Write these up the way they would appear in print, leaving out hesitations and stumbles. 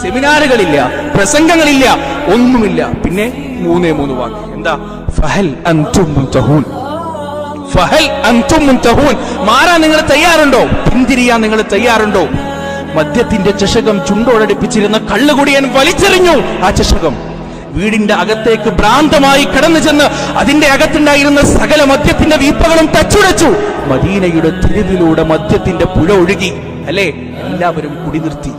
സെമിനാറുകളില്ല, പ്രസംഗങ്ങളില്ല, ഒന്നുമില്ല. പിന്നെ 3 വാക്ക്. എന്താ? ഫഹൽ അൻതും മുൻതഹൂൻ. ഫഹൽ അൻതും മുൻതഹൂൻ. മാറാൻ നിങ്ങൾ തയ്യാറുണ്ടോ? പിന്തിരിയാൻ നിങ്ങൾ തയ്യാറുണ്ടോ? മദ്യത്തിന്റെ ചഷകം ചുണ്ടോടടുപ്പിച്ചിരുന്ന കള്ളുകുടിയൻ വലിച്ചെറിഞ്ഞു ആ ചഷകം. വീടിന്റെ അകത്തേക്ക് ഭ്രാന്തമായി കടന്നു ചെന്ന് അതിന്റെ അകത്തുണ്ടായിരുന്ന സകല മദ്യത്തിന്റെ വീപ്പകളും തച്ചുടച്ചു. മദീനയുടെ തെരുവിലൂടെ മദ്യത്തിന്റെ പുഴ ഒഴുകി. അല്ലേ? എല്ലാവരും കുടിനിർത്തി.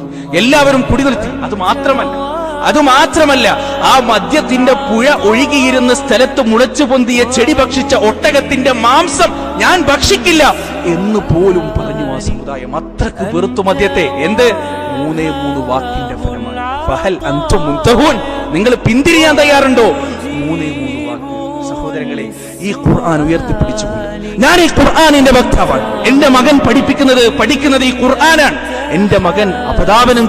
അതുമാത്രമല്ല ആ മദ്യത്തിന്റെ പുഴ ഒഴുകിയിരുന്ന സ്ഥലത്ത് മുളച്ചു പൊന്തിയ ചെടി ഭക്ഷിച്ച ഒട്ടകത്തിന്റെ മാംസം ഞാൻ ഭക്ഷിക്കില്ല എന്ന് പോലും പറഞ്ഞു ആ സമുദായം. അത്രക്ക് വെറുത്തു മദ്യത്തെ. എന്ത്? 3 വാക്കിന്റെ ഫലമാണ്. ഫഹൽ അൻതും മുൻതഹൂൻ. നിങ്ങൾ പിന്തിരിയാൻ തയ്യാറുണ്ടോ? 3 വാക്ക്. സഹോദരങ്ങളെ, ഈ ഖുർആൻ ഉയർത്തിപ്പിടിച്ചുകൊണ്ട് ഞാൻ ഈ ഖുർആനിന്റെ വക്താവാണ്. എന്റെ മകൻ പഠിക്കുന്നത് ഈ ഖുർആനാണ്. എന്റെ മകൻ അവദാനം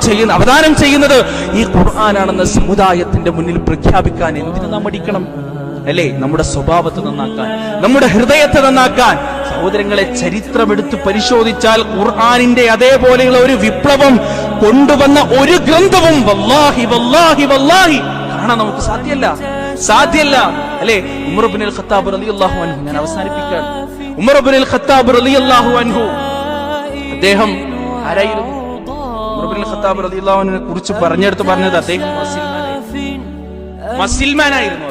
ചെയ്യുന്നത് ഈ ഖുർആനാണെന്ന് സമുദായത്തിന്റെ മുന്നിൽ പ്രഖ്യാപിക്കാൻ എന്തിനു നാം മടിക്കണം? അല്ലേ? നമ്മുടെ സ്വഭാവത്തെ നന്നാക്കാൻ, നമ്മുടെ ഹൃദയത്തെ നന്നാക്കാൻ. സഹോദരങ്ങളെ, ചരിത്രമെടുത്ത് പരിശോധിച്ചാൽ ഖുർആനിന്റെ അതേപോലെയുള്ള ഒരു വിപ്ലവം കൊണ്ടുവന്ന ഒരു ഗ്രന്ഥവും വല്ലാഹി കാണാൻ നമുക്ക് സാധ്യമല്ല. അല്ലേ? ഉമർ ഇബ്നുൽ ഖത്താബ് റളിയല്ലാഹു അൻഹു, ഞാൻ അവസാനിപ്പിക്കാൻ. ഉമർ ഇബ്നുൽ ഖത്താബ് റളിയല്ലാഹു അൻഹു, അദ്ദേഹം ആരായിരുന്നു? ഉമർ ഇബ്നുൽ ഖത്താബ് റളിയല്ലാഹു അൻഹുവിനെ കുറിച്ച് പറഞ്ഞത് അദ്ദേഹം മസിൽമാനായിരുന്നു.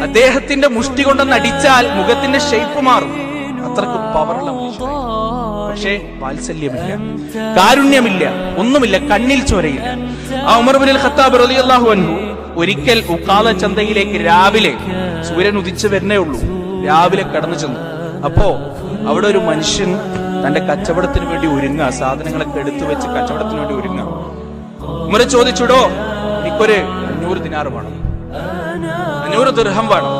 അദ്ദേഹത്തിന്റെ മുഷ്ടി കൊണ്ടൊന്ന് അടിച്ചാൽ മുഖത്തിന്റെ ഷേപ്പ് മാറും. അത്രക്ക് പവറുള്ള മനുഷ്യനായിരുന്നു. പക്ഷേ വാത്സല്യമില്ല, കാരുണ്യമില്ല, ഒന്നുമില്ല, കണ്ണിൽ ചോരയില്ല. ആ ഉമർ ഇബ്നുൽ ഖത്താബ് റളിയല്ലാഹു അൻഹു ഒരിക്കൽ ഉഖാല ചന്തയിലേക്ക് രാവിലെ, സൂര്യൻ ഉദിച്ചു വരുന്നേ ഉള്ളൂ, രാവിലെ കടന്നു ചെന്നു. അപ്പോ അവിടെ ഒരു മനുഷ്യൻ തന്റെ കച്ചവടത്തിന് വേണ്ടി ഒരുങ്ങുക, സാധനങ്ങളൊക്കെ എടുത്തു വെച്ച് കച്ചവടത്തിന് വേണ്ടി ഒരുങ്ങുക. ഉമർ ചോദിച്ചുടോ, എനിക്കൊരു 500 ദിനാർ വേണം, 500 ദിർഹം വേണം.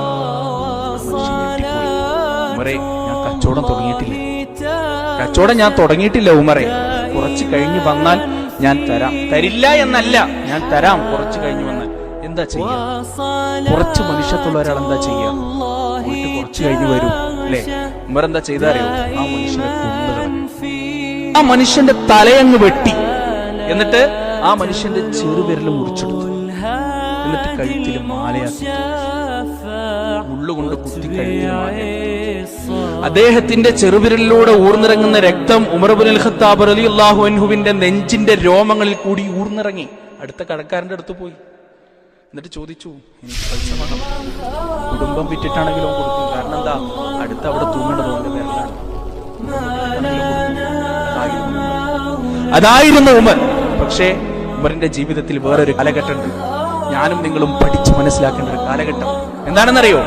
ഉമറേ, ഞാൻ കച്ചവടം തുടങ്ങിയിട്ടില്ല ഉമറേ, കുറച്ച് കഴിഞ്ഞ് വന്നാൽ ഞാൻ തരാം. തരില്ല എന്നല്ല, ഞാൻ തരാം കുറച്ച് കഴിഞ്ഞ് വന്നാൽ. എന്താ ചെയ്യാ? കുറച്ച് മനുഷ്യത്തുള്ള ഒരാൾ എന്താ ചെയ്യാ? പോയിട്ട് കുറച്ച് കഴിഞ്ഞ് വരും, അല്ലേ? ഉമർ എന്താ ചെയ്തറിയോ? ആ മനുഷ്യനെ കൊന്നുകളഞ്ഞു. ആ മനുഷ്യന്റെ തലയങ്ങ് വെട്ടി. എന്നിട്ട് ആ മനുഷ്യന്റെ ചെറുവിരൽ മുറിച്ചെടുത്തു. എന്നിട്ട് കഴുത്തിൽ മാലയാക്കി, മുള്ളുകൊണ്ട് കുത്തി കഴുത്തിൽ മാലയാക്കി. അദ്ദേഹത്തിന്റെ ചെറുവിരലിലൂടെ ഊർന്നിറങ്ങുന്ന രക്തം ഉമർ ഇബ്നുൽ ഖത്താബ് റളിയല്ലാഹു അൻഹുവിന്റെ നെഞ്ചിന്റെ രോമങ്ങളിൽ കൂടി ഊർന്നിറങ്ങി. അടുത്ത കടക്കാരന്റെ അടുത്ത് പോയി. എന്നിട്ട് ചോദിച്ചു, എനിക്ക് പൈസ വേണം. കുടുംബം വിറ്റിട്ടാണെങ്കിലും കൊടുക്കും. കാരണം എന്താ? അടുത്ത് അവിടെ തൂങ്ങേണ്ടതുകൊണ്ട് പേരിലാണ്. അതായിരുന്നു ഉമർ. പക്ഷേ ഉമറിന്റെ ജീവിതത്തിൽ വേറൊരു കാലഘട്ടമുണ്ട്. ഞാനും നിങ്ങളും പഠിച്ച് മനസ്സിലാക്കേണ്ട ഒരു കാലഘട്ടം എന്താണെന്നറിയോ?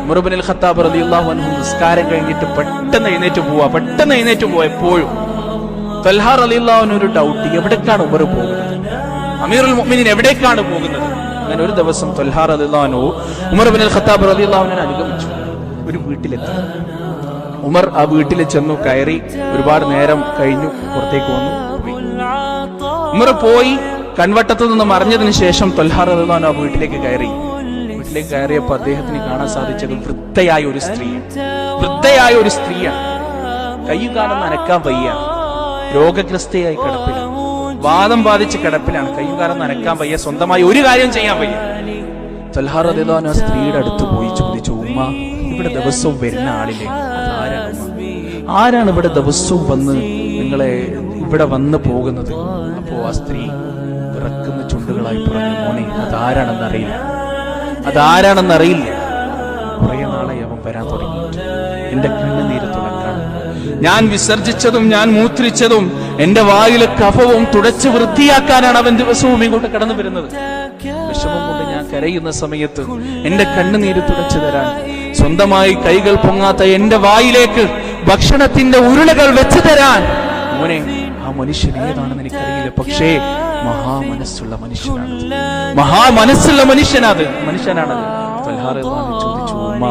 ഉമർ ഇബ്നുൽ ഖത്താബ് റളിയല്ലാഹു അൻഹു നിസ്കാരം കഴിഞ്ഞിട്ട് പെട്ടെന്ന് എഴുന്നേറ്റ് പോവാ. എപ്പോഴും തൽഹ റളിയല്ലാഹു അൻഹു ഒരു ഡൗട്ട്, എവിടേക്കാണ് ഉമർ പോകുന്നത്? അമീറുൽ മുഅ്മിനീൻ എവിടേക്കാണ് പോകുന്നത്? അങ്ങനെ ഒരു ദിവസം തൽഹ റളിയല്ലാഹു അൻഹു ഉമർ ഇബ്നുൽ ഖത്താബ് റളിയല്ലാഹു അൻഹുവിനെ അനുഗമിച്ചു. ഒരു വീട്ടിലെത്തി. ഉമർ ആ വീട്ടിൽ ചെന്നു, കയറി. ഒരുപാട് നേരം കഴിഞ്ഞു, പുറത്തേക്ക് വന്നു. ഉമർ പോയി കൺവട്ടത്തു നിന്ന് മറിഞ്ഞതിന് ശേഷം തൽഹ റളിയല്ലാഹു അൻഹു ആ വീട്ടിലേക്ക് കയറിയപ്പോൾ അദ്ദേഹത്തിന് കാണാൻ സാധിച്ചത് വൃദ്ധയായ ഒരു സ്ത്രീയാണ്. കയ്യും കാലം നനക്കാൻ വയ്യ, രോഗഗ്രസ്തയായി കിടപ്പിലാണ്, വാദം ബാധിച്ച് കിടപ്പിലാണ്. കയ്യും കാലം നനക്കാൻ വയ്യ, സ്വന്തമായി ഒരു കാര്യം ചെയ്യാൻ വയ്യ. തൽഹ റളിയല്ലാഹു അൻഹു ആ സ്ത്രീയുടെ അടുത്ത് പോയി ചോദിച്ചു, ഉമ്മ, ഇവിടെ ദിവസവും വരുന്ന ആളില്ലേ? ആരാണ് ഇവിടെ ദിവസവും വന്ന് നിങ്ങളെ ഇവിടെ വന്ന് പോകുന്നത്? അപ്പോ ആ സ്ത്രീ വിറക്കുന്ന ചുണ്ടുകളായി പറഞ്ഞു, മോനെ, അതാരാണെന്നറിയില്ല. കുറെ നാളായി അവൻ വരാൻ തുടങ്ങിയിട്ട്. എന്റെ കണ്ണുനീര് തുടക്കാൻ, ഞാൻ വിസർജിച്ചതും ഞാൻ മൂത്രിച്ചതും എന്റെ വായിലെ കഫവും തുടച്ച് വൃത്തിയാക്കാനാണ് അവൻ ദിവസവും ഇങ്ങോട്ട് കടന്നു വരുന്നത്. വിഷമം കൊണ്ട് ഞാൻ കരയുന്ന സമയത്ത് എന്റെ കണ്ണുനീര് തുടച്ചു തരാൻ, സ്വന്തമായി കൈകൾ പൊങ്ങാത്ത എന്റെ വായിലേക്ക് ഭക്ഷണത്തിന്റെ ഉരുളകൾ വെച്ചു തരാൻ, മോനെ, ആ മനുഷ്യൻ ഏതാണെന്ന് എനിക്കറിയില്ല. പക്ഷേ മഹാമനസ്സുള്ള മനുഷ്യനാണത്. ചോദിച്ചു, ഉമ്മ,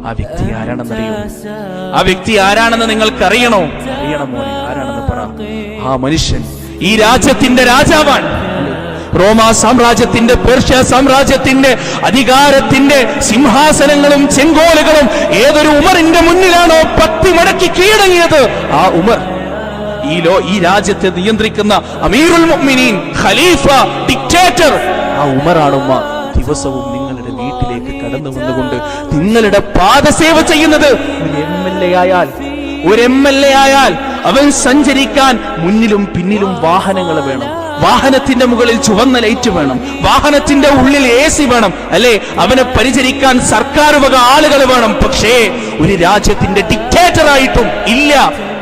ആ വ്യക്തി ആരാണെന്നറിയോ? ആ വ്യക്തി ആരാണെന്ന് നിങ്ങൾക്കറിയണോ? അറിയണം മോനെ, ആരാണെന്ന് പറ. ആ മനുഷ്യൻ ഈ രാജ്യത്തിന്റെ രാജാവാണ്. റോമാ സാമ്രാജ്യത്തിന്റെ, പേർഷ്യ സാമ്രാജ്യത്തിന്റെ അധികാരത്തിന്റെ സിംഹാസനങ്ങളും ചെങ്കോലുകളും ഏതൊരു ഉമറിന്റെ മുന്നിലാണോ 10 മടക്കി കീഴടങ്ങിയത്, ആ ഉമർ ഈ രാജ്യത്തെ നിയന്ത്രിക്കുന്ന അമീറുൽ മുഅ്മിനീൻ, ഖലീഫ, ഡിക്റ്റേറ്റർ ആ ഉമറാണ് ഉമ്മ. ദിവസവും നിങ്ങളുടെ വീട്ടിലേക്ക് കടന്നു വന്നുകൊണ്ട് നിങ്ങളുടെ പാദസേവ ചെയ്യുന്നത്. ഒരു MLA ആയാൽ അവൻ സഞ്ചരിക്കാൻ മുന്നിലും പിന്നിലും വാഹനങ്ങൾ വേണം. വാഹനത്തിന്റെ മുകളിൽ ചുവന്ന ലൈറ്റ് വേണം. വാഹനത്തിന്റെ ഉള്ളിൽ AC വേണം. അല്ലെ, അവനെ പരിചരിക്കാൻ സർക്കാർ വക ആളുകൾ വേണം. പക്ഷേ ഒരു രാജ്യത്തിന്റെ ഡിക്റ്റേറ്റർ ആയിട്ടും ഇല്ല,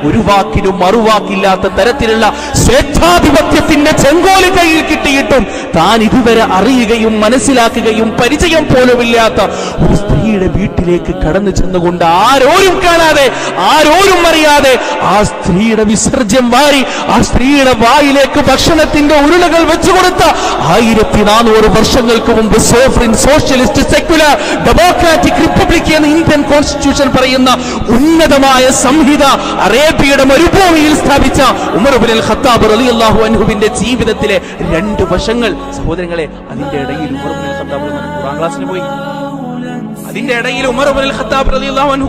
ഒരു വാക്കിനും മറുവാക്കില്ലാത്ത തരത്തിലുള്ള സ്വേച്ഛാധിപത്യത്തിന്റെ ചെങ്കോല് കയ്യിൽ കിട്ടിയിട്ടും താൻ ഇതുവരെ അറിയുകയും മനസ്സിലാക്കുകയും പരിചയം പോലുമില്ലാത്ത ഒരു സ്ത്രീയുടെ വീട്ടിലേക്ക് കടന്നു ചെന്നുകൊണ്ട് ആരോരും കാണാതെ, ആരോരും അറിയാതെ ആ സ്ത്രീയുടെ വിസർജ്യം വാരി ആ സ്ത്രീയുടെ വായിലേക്ക് ഭക്ഷണത്തിന്റെ ഉരുളകൾ വെച്ചുകൊടുത്ത 1400 വർഷങ്ങൾക്ക് മുമ്പ് സോഫ്രിൻ, സോഷ്യലിസ്റ്റ്, സെക്യുലർ, ഡെമോക്രാറ്റിക് റിപ്പബ്ലിക് എന്ന ഇന്ത്യൻ കോൺസ്റ്റിറ്റ്യൂഷൻ പറയുന്ന ഉന്നതമായ സംഹിത അറേബ്യയുടെ മരുഭൂമിയിൽ സ്ഥാപിച്ച ഉമർ ഇബ്നുൽ ഖത്താബ് റളിയല്ലാഹു അൻഹുവിന്റെ ജീവിതത്തിലെ 2 വശങ്ങൾ. സഹോദരങ്ങളെ, അതിന്റെ ഇടയിൽ ഉമർ ഇബ്നുൽ ഖത്താബ് ഖുർആൻ ക്ലാസ്സിന് പോയി.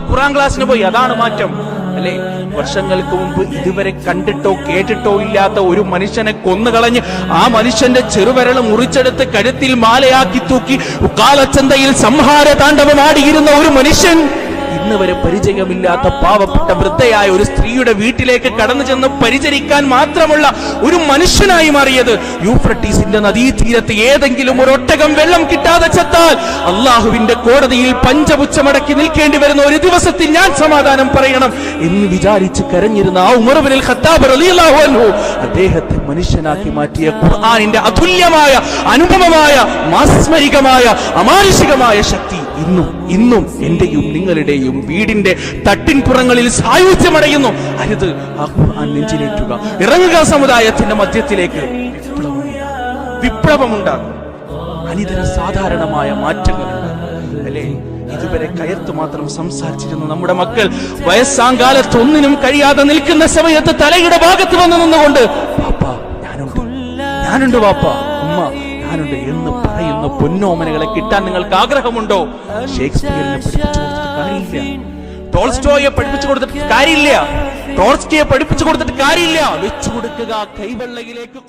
ഖുർആൻ ക്ലാസ്സിന് പോയി. അതാണ് മാറ്റം, അല്ലെ? വർഷങ്ങൾക്ക് മുമ്പ് ഇതുവരെ കണ്ടിട്ടോ കേട്ടിട്ടോ ഇല്ലാത്ത ഒരു മനുഷ്യനെ കൊന്നുകളഞ്ഞ് ആ മനുഷ്യന്റെ ചെറുവിരൽ മുറിച്ചെടുത്ത് കഴുത്തിൽ മാലയാക്കി തൂക്കി ഉക്കാലച്ചന്തയിൽ സംഹാര താണ്ഡവമാടിയിരുന്ന ഒരു മനുഷ്യൻ ഇന്ന് വരെ പരിചയമില്ലാത്ത പാവപ്പെട്ട വൃദ്ധയായ ഒരു സ്ത്രീയുടെ വീട്ടിലേക്ക് കടന്നു ചെന്ന് പരിചരിക്കാൻ മാത്രമുള്ള ഒരു മനുഷ്യനായി മാറിയത്. യൂഫ്രട്ടീസിന്റെ നദീതീരത്ത് ഏതെങ്കിലും ഒരു ഒട്ടകം വെള്ളം കിട്ടാതെ ചത്താൽ അള്ളാഹുവിന്റെ കോടതിയിൽ പഞ്ചപുച്ഛമടക്കി നിൽക്കേണ്ടി വരുന്ന ഒരു ദിവസത്തിൽ ഞാൻ സമാധാനം പറയണം എന്ന് വിചാരിച്ച് കരഞ്ഞിരുന്ന ആ ഉമർ ഇബ്നുൽ ഖത്താബ് റളിയല്ലാഹു അൻഹു അദ്ദേഹത്തെ മനുഷ്യനാക്കി മാറ്റിയ ഖുർആനിന്റെ അതുല്യമായ, അനുപമമായ, മാസ്മരികമായ, അമാനുഷികമായ ശക്തി ഇന്നും എന്റെയും നിങ്ങളുടെയും വീടിന്റെ തട്ടിൻപുറങ്ങളിൽ സായുജ്യമടയുന്നു. അരുത്, ആ ഖുർആൻ നെഞ്ചിലേറ്റുക. ഇറങ്ങുക സമുദായത്തിന്റെ മധ്യത്തിലേക്ക്. വിപ്ലവമുണ്ടാകും. അനിതര സാധാരണമായ മാറ്റങ്ങളുണ്ടാകും, അല്ലേ? ഇതുവരെ കയർത്തു മാത്രം സംസാരിച്ചിരുന്ന നമ്മുടെ മക്കൾ വയസ്സാങ്കാലത്ത് ഒന്നിനും കഴിയാതെ നിൽക്കുന്ന സമയത്ത് തലയുടെ ഭാഗത്ത് വന്നു നിന്നുകൊണ്ട് പാപ്പാ ഞാനുണ്ട് വാപ്പ, ഉമ്മ ഞാനുണ്ട് എന്ന് പറയുന്ന പൊന്നോമനകളെ കിട്ടാൻ നിങ്ങൾക്ക് ആഗ്രഹമുണ്ടോ? ഷേക്സ്പിയറിനെ പഠിപ്പിച്ചു കൊടുത്തിട്ട് കാര്യമില്ല, ടോൾസ്റ്റോയെ പഠിപ്പിച്ചു കൊടുത്തിട്ട് കാര്യമില്ല, ടോൾസ്റ്റോയെ പഠിപ്പിച്ചു കൊടുത്തിട്ട് കാര്യമില്ല. വെച്ചു കൊടുക്കുക കൈവെള്ളയിലേക്ക്.